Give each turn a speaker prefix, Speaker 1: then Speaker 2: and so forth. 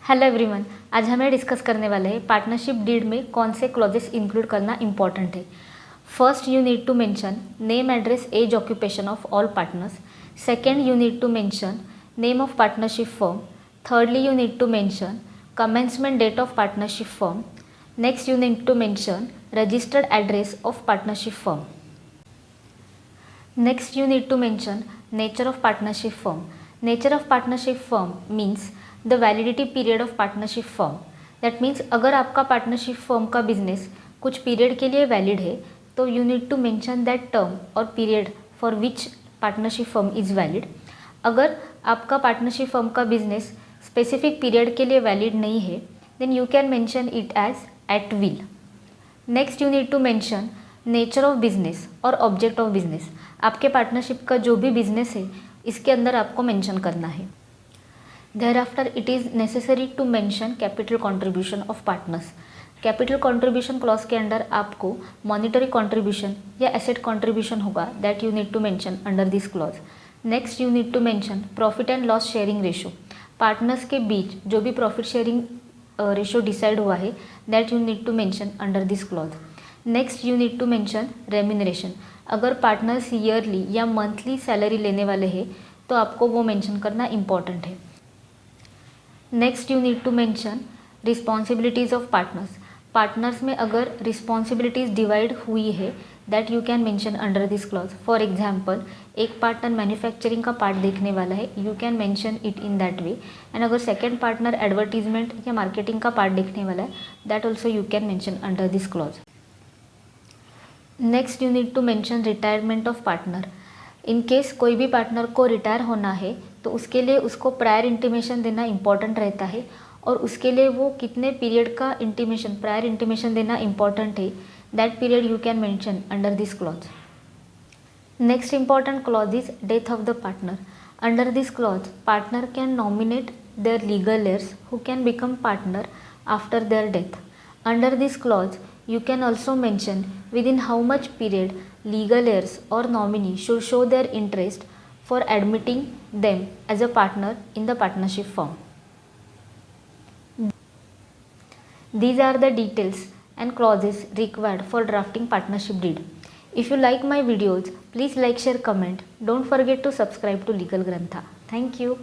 Speaker 1: Hello everyone, आज हमें discuss करने वाले हैं पार्टनरशिप डीड में कौन से क्लॉजेस इंक्लूड करना इंपॉर्टेंट है। First, you need to mention name, address, age, occupation of all partners. Second, you need to mention name of partnership firm. Thirdly, you need to mention commencement date of partnership firm. Next, you need to mention registered address of partnership firm. Next, you need to mention nature of partnership firm. Nature of partnership firm means the validity period of partnership firm. That means अगर आपका partnership firm का business कुछ period के लिए valid है तो you need to mention that term और period for which partnership firm is valid. अगर आपका पार्टनरशिप फर्म का बिजनेस स्पेसिफिक पीरियड के लिए वैलिड नहीं है then you can mention it as at will. Next, you need to mention nature of business और object of business. आपके partnership का जो भी बिजनेस है इसके अंदर आपको मेंशन करना है। Thereafter it is necessary to mention capital contribution of partners. Capital contribution clause के अंडर आपको मॉनिटरी कंट्रीब्यूशन या एसेट कंट्रीब्यूशन होगा, that you need to mention under this clause. Next, you need to mention profit and loss sharing ratio. Partners के बीच जो भी profit sharing ratio decide हुआ है that you need to mention under this clause. Next, you need to mention remuneration. अगर partners yearly या monthly salary लेने वाले हैं तो आपको वो मेंशन करना इम्पॉर्टेंट है। Next, you need to mention responsibilities of partners. Partners में अगर रिस्पॉन्सिबिलिटीज़ डिवाइड हुई है that you can mention under this clause. For example, एक पार्टनर मैन्युफैक्चरिंग का पार्ट देखने वाला है, you can mention it in that way. And अगर सेकेंड पार्टनर एडवर्टीजमेंट या मार्केटिंग का पार्ट देखने वाला है that also you can mention under this clause. Next, you need to mention retirement of partner. In case कोई भी partner को retire होना है तो उसके लिए उसको प्रायर इंटीमेशन देना इम्पॉर्टेंट रहता है और उसके लिए वो कितने पीरियड का इंटीमेशन, प्रायर इंटीमेशन देना इम्पॉर्टेंट है, that period you can mention under this clause. Next important clause is death of the partner. Under this clause, partner can nominate their legal heirs who can become partner after their death. Under this clause, you can also mention within how much period legal heirs or nominee should show their interest for admitting them as a partner in the partnership firm. These are the details and clauses required for drafting partnership deed. If you like my videos, please like, share, comment. Don't forget to subscribe to Legal Grantha. Thank you.